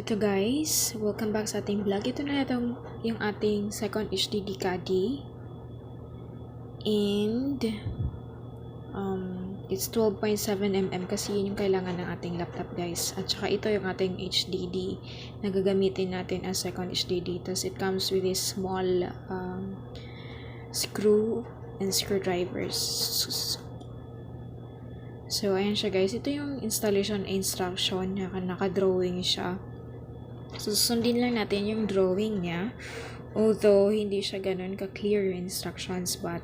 Ito guys, welcome back sa ating vlog. Ito na yung ating Second HDD Caddy. And it's 12.7mm kasi yun yung kailangan ng ating laptop guys. At saka ito yung ating HDD na gagamitin natin as Second HDD. Tapos it comes with this small screw and screwdrivers. So ayan siya guys, ito yung installation instruction na naka-drawing siya. So, susundin lang natin yung drawing niya. Although, hindi siya ganun ka-clear yung instructions, but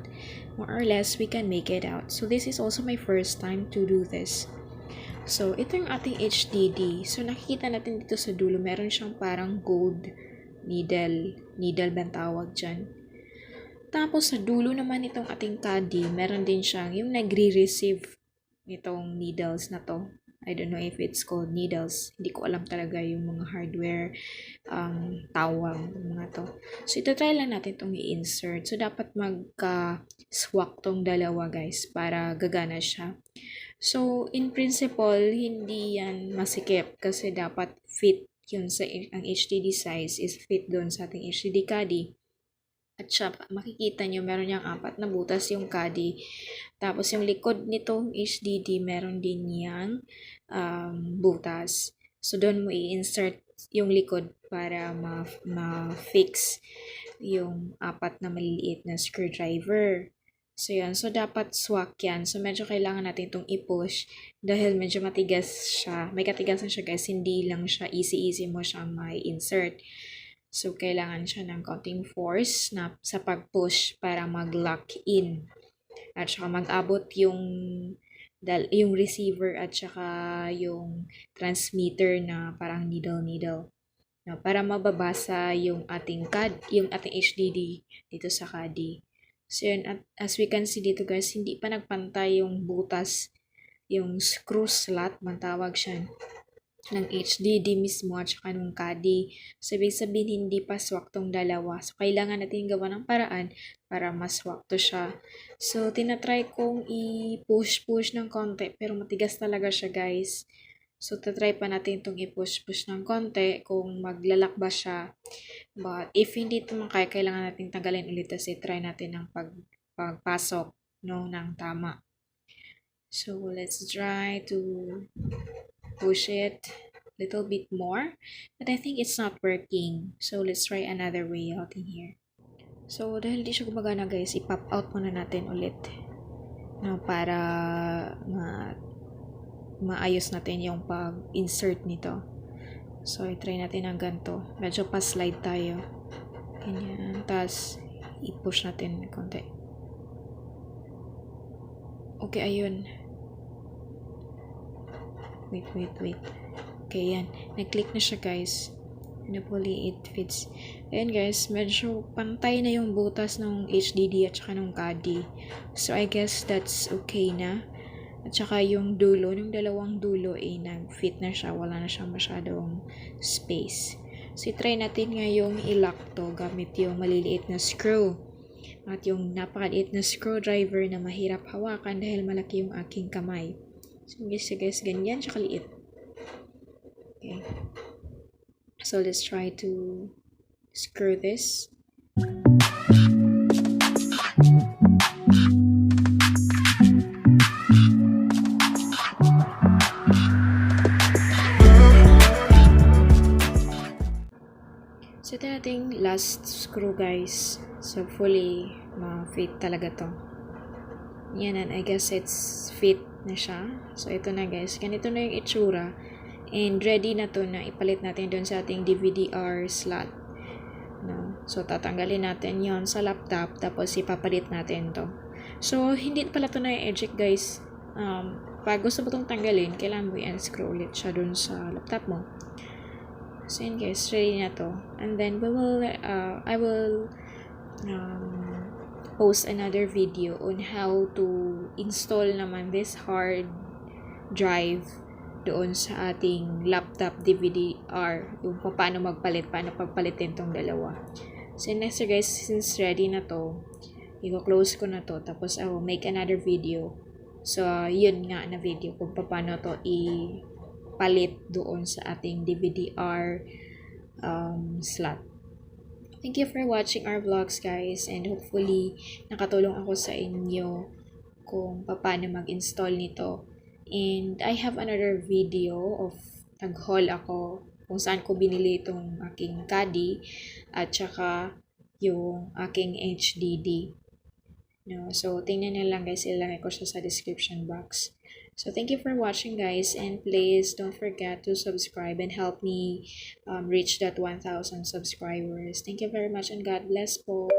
more or less, we can make it out. So, this is also my first time to do this. So, ito yung ating HDD. So, nakikita natin dito sa dulo, meron siyang parang gold needle ba tawag dyan. Tapos, sa dulo naman itong ating caddy, meron din siyang yung nagre-receive nitong needles na to. I don't know if it's called needles. Hindi ko alam talaga yung mga hardware tawag mga to. So, ito try lang natin itong i-insert. So, dapat magka-swak tong dalawa guys para gagana siya. So, in principle, hindi yan masikip kasi dapat fit yun sa ang HDD size is fit doon sa ating HDD Caddy. At siya, makikita nyo, meron niyang 4 na butas yung caddy. Tapos, yung likod nitong HDD, meron din niyang butas. So, doon mo i-insert yung likod para ma-fix yung 4 na maliliit na screwdriver. So, yan. So, dapat swak yan. So, medyo kailangan natin itong i-push dahil medyo matigas siya. May katigasan siya guys. Hindi lang siya easy-easy mo siyang ma-insert. So, kailangan siya ng konting force na sa pag-push para mag-lock in. At saka mag-abot yung receiver at saka yung transmitter na parang needle. No, para mababasa yung ating HDD dito sa caddy. So, yun. At as we can see dito guys, hindi pa nagpantay yung butas, yung screw slot, matawag siya ng HDD mismo at saka ng caddy. So, ibig sabihin, hindi pa swak tong dalawa. So, kailangan natin gawa ng paraan para maswak to siya. So, tinatry kong i-push ng konti, pero matigas talaga siya, guys. So, tatry pa natin itong i-push ng konti kung maglalak ba siya. But, if hindi ito kaya, kailangan natin tanggalin ulit kasi try natin ng pagpasok ng tama. So, let's try to push it a little bit more, but I think it's not working. So, let's try another way out in here. So, dahil di siya gumagana guys, i-pop out muna natin ulit para maayos natin yung pag-insert nito. So, i-try natin ang ganito. Medyo pa-slide tayo. Ganyan. Tapos, i-push natin konti. Okay, ayun. Wait. Okay, yan. Nag-click na siya, guys. Hopefully, it fits. Ayan, guys. Medyo pantay na yung butas ng HDD at saka ng caddy. So, I guess that's okay na. At saka yung dulo, yung dalawang dulo, nag-fit na siya. Wala na siyang masyadong space. So, try natin ngayong i-lock to gamit yung maliliit na screw. At yung napakaliit na screwdriver na mahirap hawakan dahil malaki yung aking kamay. So, guys, ganyan siya kaliit. Okay. So, let's try to screw this. So, ito nating last screw, guys. So, fully ma-fit talaga to. Yan, and I guess it's fit na siya. So, ito na guys. Ganito na yung itsura. And ready na to na ipalit natin doon sa ating DVD-R slot. No? So, tatanggalin natin yon sa laptop. Tapos, ipapalit natin to. So, hindi pala to na-eject guys. Pag gusto mo itong tanggalin, kailangan mo i-unscrew ulit siya doon sa laptop mo. So, yun guys. Ready na to. And then, I will post another video on how to install naman this hard drive doon sa ating laptop DVD-R, yung paano pagpalitin tong dalawa. So next guys, since ready na to, i-close ko na to, tapos I will make another video. So yun nga na video kung paano to palit doon sa ating DVD-R slot. Thank you for watching our vlogs, guys, and hopefully nakatulong ako sa inyo kung paano mag-install nito. And I have another video of nag-haul ako kung saan ko binili itong aking caddy at saka yung aking HDD. No, so tingnan na lang guys, ilagay ko siya sa description box. So thank you for watching, guys, and please don't forget to subscribe and help me reach that 1,000 subscribers. Thank you very much and God bless po.